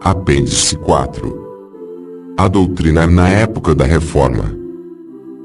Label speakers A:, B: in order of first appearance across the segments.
A: Apêndice 4. A doutrina na época da Reforma.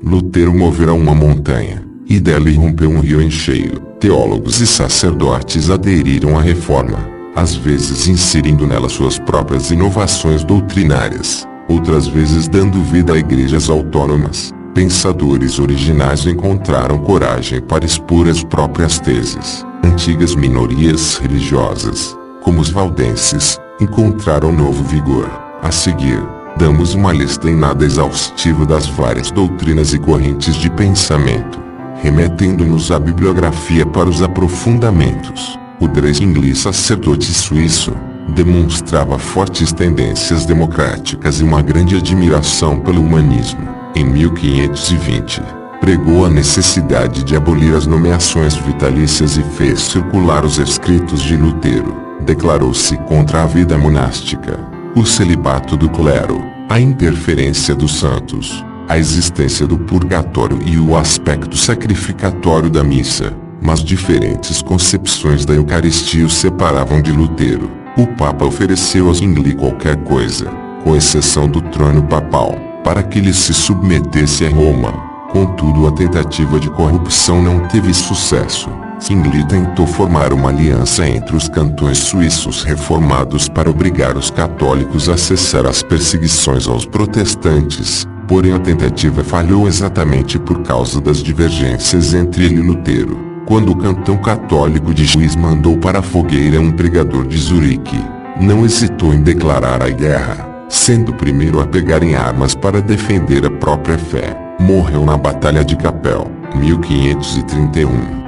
A: Lutero movera uma montanha, e dela irrompeu um rio em cheio. Teólogos e sacerdotes aderiram à Reforma, às vezes inserindo nela suas próprias inovações doutrinárias, outras vezes dando vida a igrejas autônomas. Pensadores originais encontraram coragem para expor as próprias teses. Antigas minorias religiosas, como os valdenses, encontraram novo vigor. A seguir, damos uma lista em nada exaustiva das várias doutrinas e correntes de pensamento, remetendo-nos à bibliografia para os aprofundamentos. O Zwingli, sacerdote suíço, demonstrava fortes tendências democráticas e uma grande admiração pelo humanismo. Em 1520, pregou a necessidade de abolir as nomeações vitalícias e fez circular os escritos de Lutero. Declarou-se contra a vida monástica, o celibato do clero, a interferência dos santos, a existência do purgatório e o aspecto sacrificatório da missa. Mas diferentes concepções da Eucaristia o separavam de Lutero. O Papa ofereceu a Zwingli qualquer coisa, com exceção do trono papal, para que ele se submetesse a Roma. Contudo, a tentativa de corrupção não teve sucesso. Zwingli tentou formar uma aliança entre os cantões suíços reformados para obrigar os católicos a cessar as perseguições aos protestantes, porém a tentativa falhou exatamente por causa das divergências entre ele e Lutero. Quando o cantão católico de Juiz mandou para a fogueira um pregador de Zurique, não hesitou em declarar a guerra, sendo o primeiro a pegar em armas para defender a própria fé. Morreu na Batalha de Capel, 1531.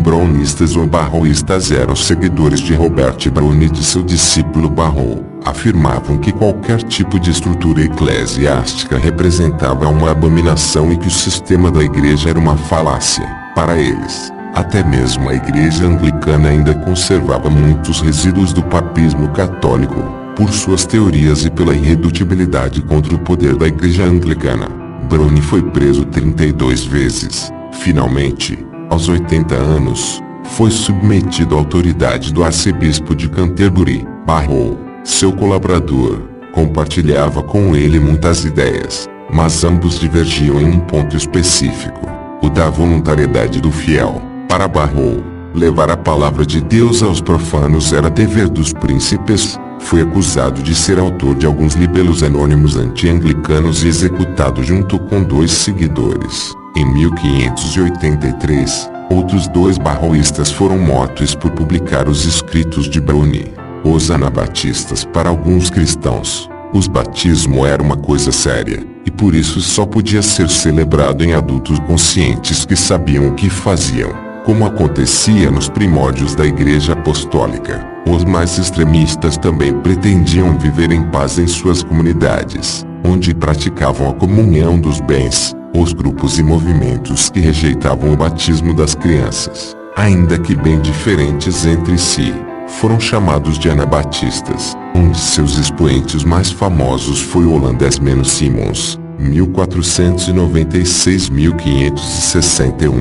A: Brownistas ou barroístas eram seguidores de Robert Browne e de seu discípulo Barrow. Afirmavam que qualquer tipo de estrutura eclesiástica representava uma abominação e que o sistema da igreja era uma falácia. Para eles, até mesmo a igreja anglicana ainda conservava muitos resíduos do papismo católico, por suas teorias e pela irredutibilidade contra o poder da igreja anglicana. Browne foi preso 32 vezes. Finalmente, aos 80 anos, foi submetido à autoridade do arcebispo de Canterbury. Barrow, seu colaborador, compartilhava com ele muitas ideias, mas ambos divergiam em um ponto específico: o da voluntariedade do fiel. Para Barrow, levar a palavra de Deus aos profanos era dever dos príncipes. Foi acusado de ser autor de alguns libelos anônimos anti-anglicanos e executado junto com 2 seguidores. Em 1583, outros 2 barroístas foram mortos por publicar os escritos de Browne. Os anabatistas. Para alguns cristãos, o batismo era uma coisa séria, e por isso só podia ser celebrado em adultos conscientes que sabiam o que faziam, como acontecia nos primórdios da Igreja Apostólica. Os mais extremistas também pretendiam viver em paz em suas comunidades, onde praticavam a comunhão dos bens. Os grupos e movimentos que rejeitavam o batismo das crianças, ainda que bem diferentes entre si, foram chamados de anabatistas. Um de seus expoentes mais famosos foi o holandês Menno Simons, 1496-1561.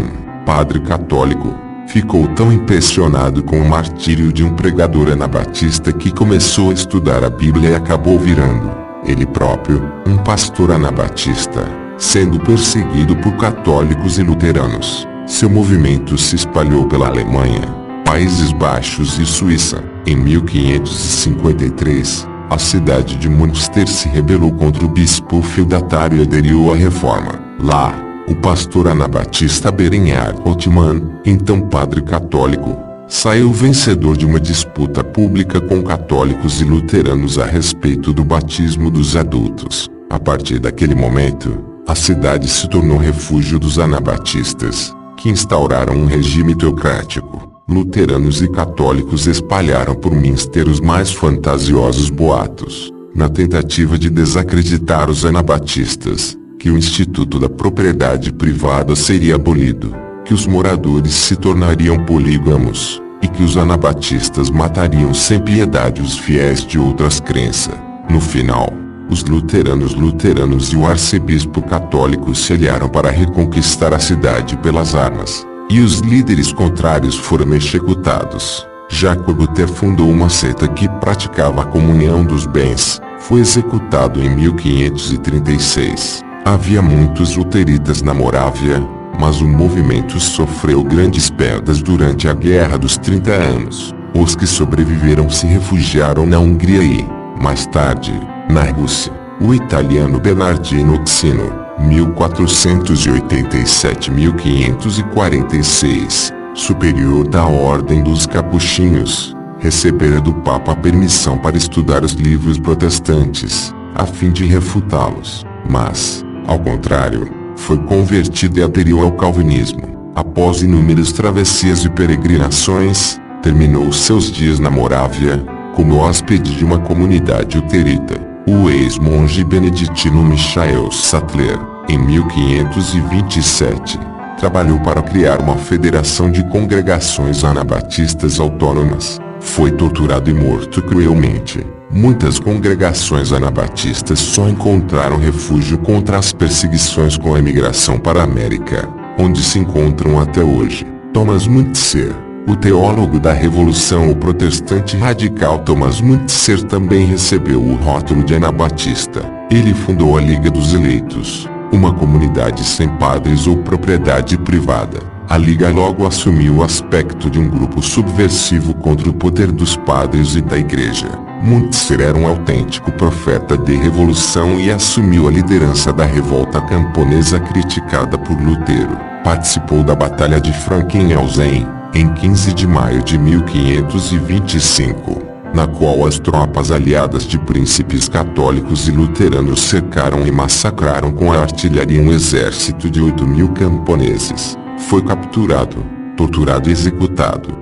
A: Padre católico, ficou tão impressionado com o martírio de um pregador anabatista que começou a estudar a Bíblia e acabou virando, ele próprio, um pastor anabatista, sendo perseguido por católicos e luteranos. Seu movimento se espalhou pela Alemanha, Países Baixos e Suíça. Em 1553, a cidade de Münster se rebelou contra o bispo feudatário e aderiu à reforma. Lá, o pastor anabatista Berenhard Outman, então padre católico, saiu vencedor de uma disputa pública com católicos e luteranos a respeito do batismo dos adultos. A partir daquele momento, a cidade se tornou refúgio dos anabatistas, que instauraram um regime teocrático. Luteranos e católicos espalharam por Münster os mais fantasiosos boatos, na tentativa de desacreditar os anabatistas, que o Instituto da Propriedade Privada seria abolido, que os moradores se tornariam polígamos, e que os anabatistas matariam sem piedade os fiéis de outras crenças. No final, os luteranos e o arcebispo católico se aliaram para reconquistar a cidade pelas armas, e os líderes contrários foram executados. Jacob Luther fundou uma seita que praticava a comunhão dos bens. Foi executado em 1536. Havia muitos luteritas na Morávia, mas o movimento sofreu grandes perdas durante a Guerra dos 30 Anos. Os que sobreviveram se refugiaram na Hungria e, mais tarde, na Rússia. O italiano Bernardino Xino, 1487-1546, superior da Ordem dos Capuchinhos, recebera do Papa permissão para estudar os livros protestantes, a fim de refutá-los, mas, ao contrário, foi convertido e aderiu ao calvinismo. Após inúmeras travessias e peregrinações, terminou seus dias na Morávia, como hóspede de uma comunidade luterita. O ex-monge beneditino Michael Sattler, em 1527, trabalhou para criar uma federação de congregações anabatistas autônomas. Foi torturado e morto cruelmente. Muitas congregações anabatistas só encontraram refúgio contra as perseguições com a imigração para a América, onde se encontram até hoje. Thomas Müntzer, o teólogo da Revolução, o protestante radical Thomas Müntzer também recebeu o rótulo de anabatista. Ele fundou a Liga dos Eleitos, uma comunidade sem padres ou propriedade privada. A Liga logo assumiu o aspecto de um grupo subversivo contra o poder dos padres e da Igreja. Müntzer era um autêntico profeta de revolução e assumiu a liderança da revolta camponesa criticada por Lutero. Participou da Batalha de Frankenhausen, em 15 de maio de 1525, na qual as tropas aliadas de príncipes católicos e luteranos cercaram e massacraram com a artilharia um exército de 8.000 camponeses. Foi capturado, torturado e executado.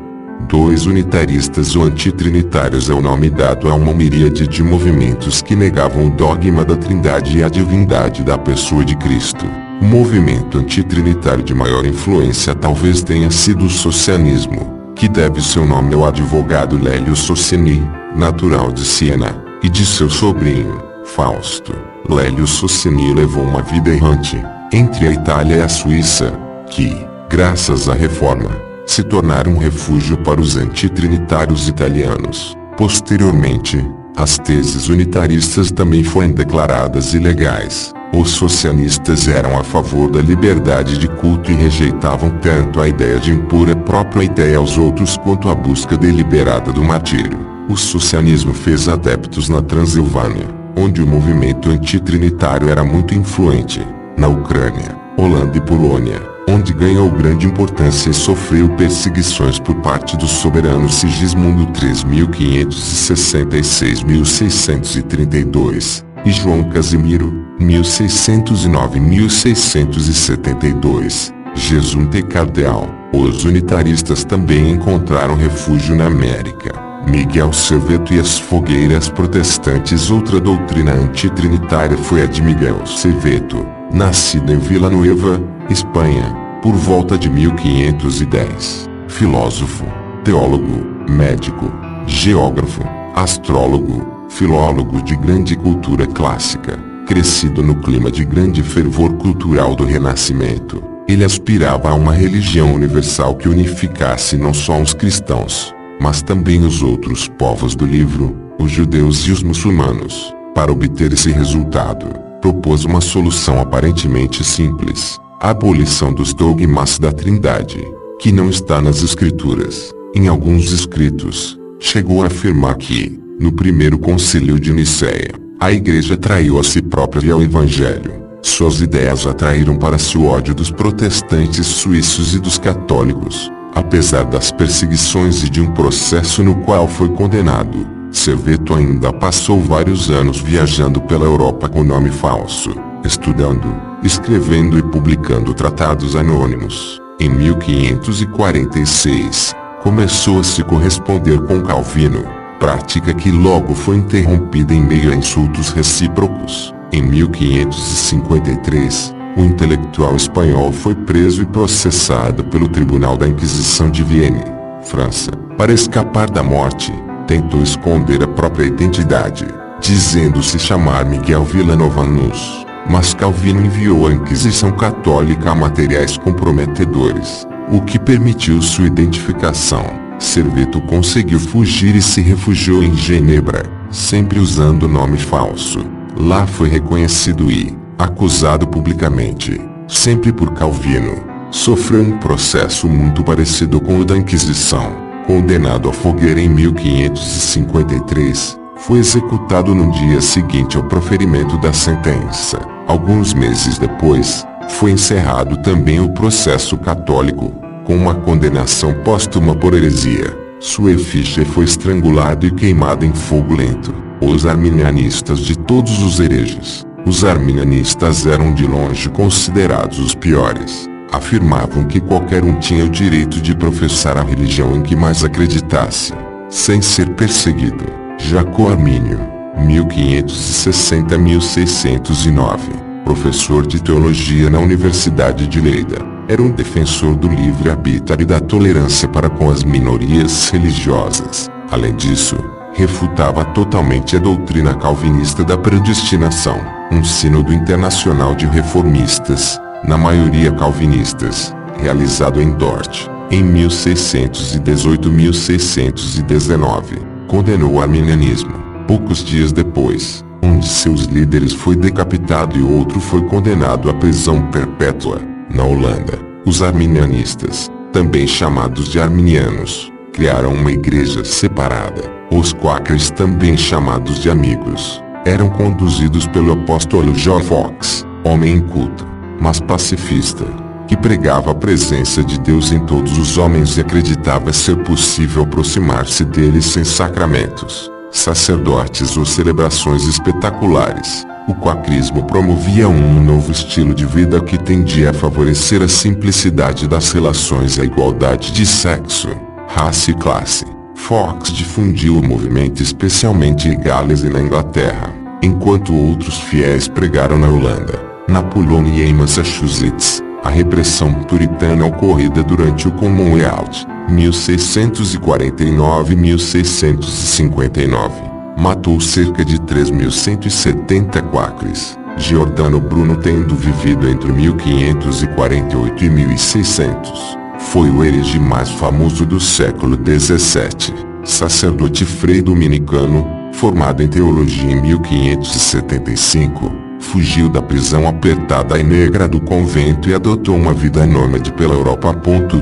A: 2 unitaristas ou antitrinitários é o nome dado a uma miríade de movimentos que negavam o dogma da Trindade e a divindade da pessoa de Cristo. O movimento antitrinitário de maior influência talvez tenha sido o socianismo, que deve seu nome ao advogado Lélio Socini, natural de Siena, e de seu sobrinho, Fausto. Lélio Socini levou uma vida errante, entre a Itália e a Suíça, que, graças à Reforma, se tornaram um refúgio para os antitrinitários italianos. Posteriormente, as teses unitaristas também foram declaradas ilegais. Os socialistas eram a favor da liberdade de culto e rejeitavam tanto a ideia de impor a própria ideia aos outros quanto a busca deliberada do martírio. O socialismo fez adeptos na Transilvânia, onde o movimento antitrinitário era muito influente, na Ucrânia, Holanda e Polônia, onde ganhou grande importância e sofreu perseguições por parte do soberano Sigismundo III 1566-1632, e João Casimiro, 1609-1672, Jesuíta Cardeal. Os unitaristas também encontraram refúgio na América. Miguel Serveto e as fogueiras protestantes. Outra doutrina antitrinitária foi a de Miguel Serveto, nascido em Villanueva, Espanha, por volta de 1510. Filósofo, teólogo, médico, geógrafo, astrólogo, filólogo de grande cultura clássica, crescido no clima de grande fervor cultural do Renascimento, ele aspirava a uma religião universal que unificasse não só os cristãos, mas também os outros povos do livro, os judeus e os muçulmanos. Para obter esse resultado, propôs uma solução aparentemente simples: a abolição dos dogmas da Trindade, que não está nas Escrituras. Em alguns escritos, chegou a afirmar que, no primeiro concílio de Nicéia, a Igreja traiu a si própria e ao Evangelho. Suas ideias atraíram para si o ódio dos protestantes suíços e dos católicos. Apesar das perseguições e de um processo no qual foi condenado, Serveto ainda passou vários anos viajando pela Europa com nome falso, estudando, escrevendo e publicando tratados anônimos. Em 1546, começou a se corresponder com Calvino, prática que logo foi interrompida em meio a insultos recíprocos. Em 1553, o intelectual espanhol foi preso e processado pelo Tribunal da Inquisição de Vienne, França. Para escapar da morte, tentou esconder a própria identidade, dizendo-se chamar Miguel Villanovanus, mas Calvino enviou à Inquisição Católica materiais comprometedores, o que permitiu sua identificação. Serveto conseguiu fugir e se refugiou em Genebra, sempre usando nome falso. Lá foi reconhecido e acusado publicamente, sempre por Calvino. Sofreu um processo muito parecido com o da Inquisição. Condenado à fogueira em 1553, foi executado no dia seguinte ao proferimento da sentença. Alguns meses depois, foi encerrado também o processo católico, com uma condenação póstuma por heresia. Sua efígie foi estrangulada e queimada em fogo lento. Os arminianistas de todos os hereges. Os arminianistas eram de longe considerados os piores. Afirmavam que qualquer um tinha o direito de professar a religião em que mais acreditasse, sem ser perseguido. Jacó Armínio, 1560-1609, professor de teologia na Universidade de Leida, era um defensor do livre-arbítrio e da tolerância para com as minorias religiosas. Além disso, refutava totalmente a doutrina calvinista da predestinação. Um sínodo internacional de reformistas, na maioria calvinistas, realizado em Dort, em 1618-1619, condenou o arminianismo. Poucos dias depois, um de seus líderes foi decapitado e outro foi condenado à prisão perpétua. Na Holanda, os arminianistas, também chamados de arminianos, criaram uma igreja separada. Os quakers, também chamados de amigos, eram conduzidos pelo apóstolo John Fox, homem inculto, mas pacifista, que pregava a presença de Deus em todos os homens e acreditava ser possível aproximar-se dele sem sacramentos, sacerdotes ou celebrações espetaculares. O quakrismo promovia um novo estilo de vida que tendia a favorecer a simplicidade das relações e a igualdade de sexo, raça e classe. Fox difundiu o movimento especialmente em Gales e na Inglaterra, enquanto outros fiéis pregaram na Holanda, na Polônia e em Massachusetts. A repressão puritana ocorrida durante o Commonwealth, 1649-1659, matou cerca de 3.170 quakers. Giordano Bruno, tendo vivido entre 1548 e 1600, foi o herege mais famoso do século XVII. Sacerdote frei dominicano, formado em teologia em 1575, fugiu da prisão apertada e negra do convento e adotou uma vida nômade pela Europa.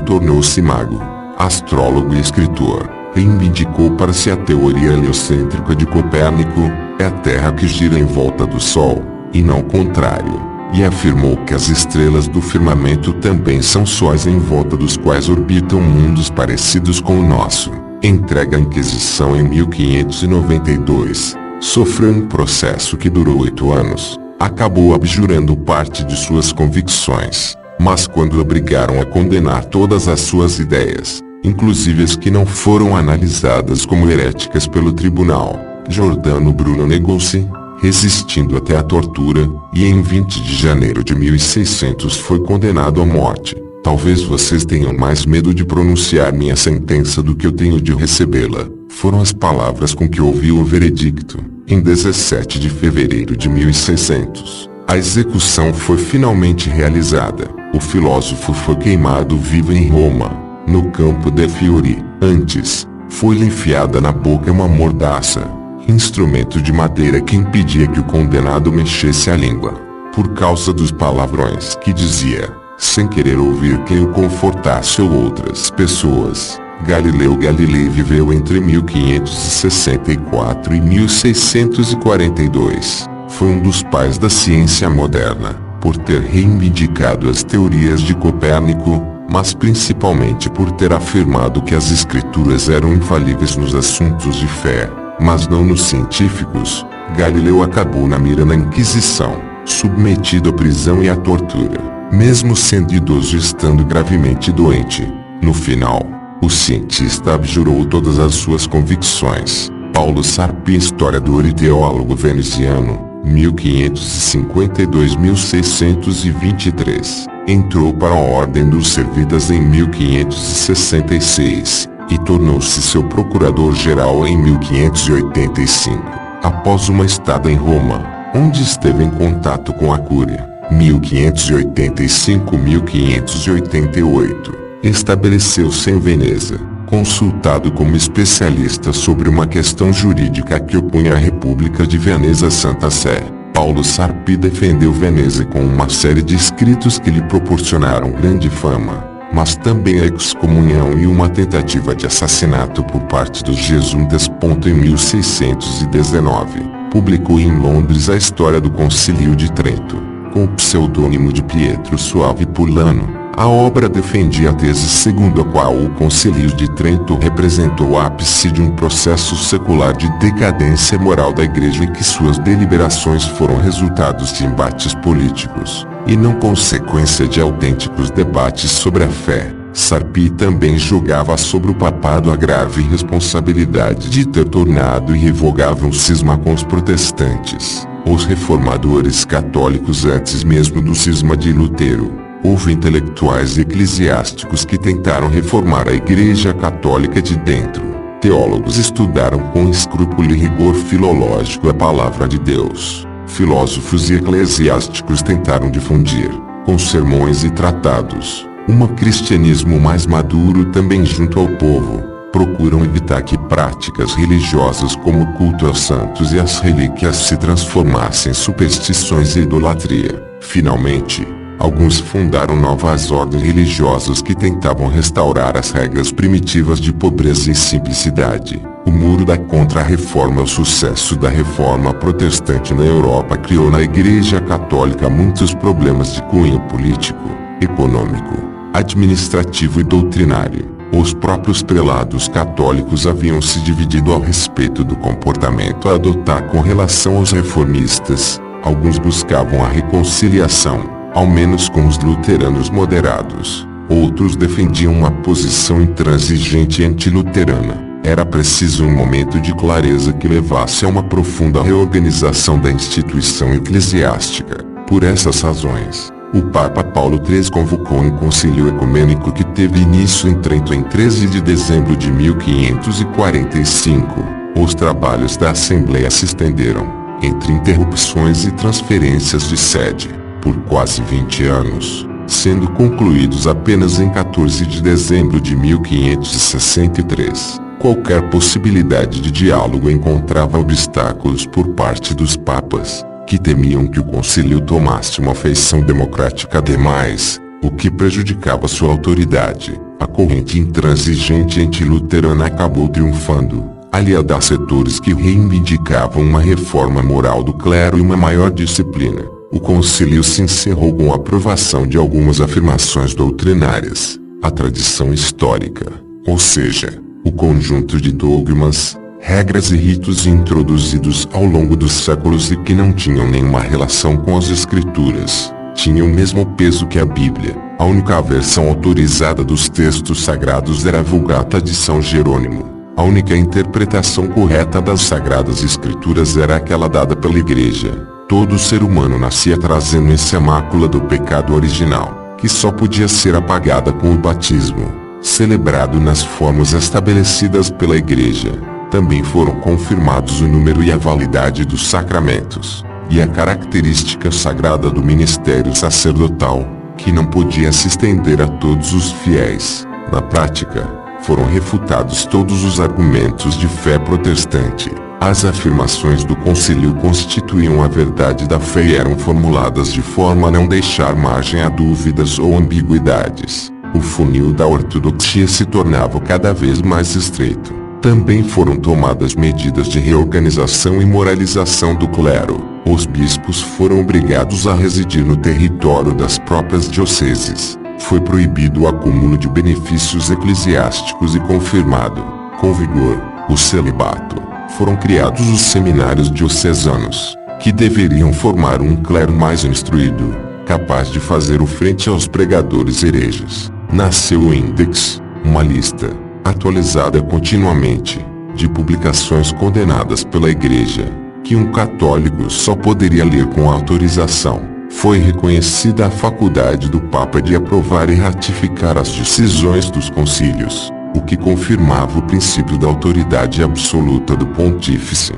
A: Tornou-se mago, astrólogo e escritor. Reivindicou para si a teoria heliocêntrica de Copérnico, é a Terra que gira em volta do Sol, e não o contrário, e afirmou que as estrelas do firmamento também são sóis em volta dos quais orbitam mundos parecidos com o nosso. Entregue à Inquisição em 1592, sofreu um processo que durou 8 anos. Acabou abjurando parte de suas convicções, mas quando obrigaram a condenar todas as suas ideias, inclusive as que não foram analisadas como heréticas pelo tribunal, Giordano Bruno negou-se, resistindo até a tortura, e em 20 de janeiro de 1600 foi condenado à morte. Talvez vocês tenham mais medo de pronunciar minha sentença do que eu tenho de recebê-la, foram as palavras com que ouviu o veredicto. Em 17 de fevereiro de 1600, a execução foi finalmente realizada. O filósofo foi queimado vivo em Roma, no Campo de Fiori. Antes, foi-lhe enfiada na boca uma mordaça, instrumento de madeira que impedia que o condenado mexesse a língua, por causa dos palavrões que dizia, sem querer ouvir quem o confortasse ou outras pessoas. Galileu Galilei viveu entre 1564 e 1642. Foi um dos pais da ciência moderna, por ter reivindicado as teorias de Copérnico, mas principalmente por ter afirmado que as escrituras eram infalíveis nos assuntos de fé, mas não nos científicos. Galileu acabou na mira da Inquisição, submetido à prisão e à tortura, mesmo sendo idoso e estando gravemente doente. No final, o cientista abjurou todas as suas convicções. Paulo Sarpi, historiador e teólogo veneziano, 1552-1623, entrou para a Ordem dos Servitas em 1566, e tornou-se seu procurador-geral em 1585, após uma estada em Roma, onde esteve em contato com a Cúria. 1585-1588, estabeleceu-se em Veneza, Consultado como especialista sobre uma questão jurídica que opunha a República de Veneza à Santa Sé, Paulo Sarpi defendeu Veneza com uma série de escritos que lhe proporcionaram grande fama, mas também a excomunhão e uma tentativa de assassinato por parte dos jesuítas. Em 1619, publicou em Londres a História do Concílio de Trento, com o pseudônimo de Pietro Suave Pulano. A obra defendia a tese segundo a qual o Concílio de Trento representou o ápice de um processo secular de decadência moral da Igreja e que suas deliberações foram resultados de embates políticos, e não consequência de autênticos debates sobre a fé. Sarpi também julgava sobre o papado a grave responsabilidade de ter tornado irrevogável um cisma com os protestantes, os reformadores católicos antes mesmo do cisma de Lutero. Houve intelectuais e eclesiásticos que tentaram reformar a Igreja Católica de dentro. Teólogos estudaram com escrúpulo e rigor filológico a palavra de Deus. Filósofos e eclesiásticos tentaram difundir, com sermões e tratados, um cristianismo mais maduro também junto ao povo. Procuram evitar que práticas religiosas como o culto aos santos e às relíquias se transformassem em superstições e idolatria. Finalmente, alguns fundaram novas ordens religiosas que tentavam restaurar as regras primitivas de pobreza e simplicidade. O muro da Contra-Reforma. O sucesso da Reforma Protestante na Europa criou na Igreja Católica muitos problemas de cunho político, econômico, administrativo e doutrinário. Os próprios prelados católicos haviam se dividido a respeito do comportamento a adotar com relação aos reformistas. Alguns buscavam a reconciliação, ao menos com os luteranos moderados. Outros defendiam uma posição intransigente e antiluterana. Era preciso um momento de clareza que levasse a uma profunda reorganização da instituição eclesiástica. Por essas razões, o Papa Paulo III convocou um concílio ecumênico que teve início em Trento em 13 de dezembro de 1545. Os trabalhos da Assembleia se estenderam, entre interrupções e transferências de sede, por quase 20 anos, sendo concluídos apenas em 14 de dezembro de 1563. Qualquer possibilidade de diálogo encontrava obstáculos por parte dos papas, que temiam que o concílio tomasse uma feição democrática demais, o que prejudicava sua autoridade. A corrente intransigente antiluterana acabou triunfando, aliada a setores que reivindicavam uma reforma moral do clero e uma maior disciplina. O concílio se encerrou com a aprovação de algumas afirmações doutrinárias, a tradição histórica, ou seja, o conjunto de dogmas, regras e ritos introduzidos ao longo dos séculos e que não tinham nenhuma relação com as escrituras, tinham o mesmo peso que a Bíblia. A única versão autorizada dos textos sagrados era a Vulgata de São Jerônimo. A única interpretação correta das Sagradas Escrituras era aquela dada pela Igreja. Todo ser humano nascia trazendo essa mácula do pecado original, que só podia ser apagada com o batismo, celebrado nas formas estabelecidas pela Igreja. Também foram confirmados o número e a validade dos sacramentos, e a característica sagrada do ministério sacerdotal, que não podia se estender a todos os fiéis. Na prática, foram refutados todos os argumentos de fé protestante. As afirmações do concílio constituíam a verdade da fé e eram formuladas de forma a não deixar margem a dúvidas ou ambiguidades. O funil da ortodoxia se tornava cada vez mais estreito. Também foram tomadas medidas de reorganização e moralização do clero. Os bispos foram obrigados a residir no território das próprias dioceses. Foi proibido o acúmulo de benefícios eclesiásticos e confirmado, com vigor, o celibato. Foram criados os seminários diocesanos, que deveriam formar um clero mais instruído, capaz de fazer frente aos pregadores hereges. Nasceu o Index, uma lista, atualizada continuamente, de publicações condenadas pela Igreja, que um católico só poderia ler com autorização. Foi reconhecida a faculdade do Papa de aprovar e ratificar as decisões dos concílios, o que confirmava o princípio da autoridade absoluta do pontífice.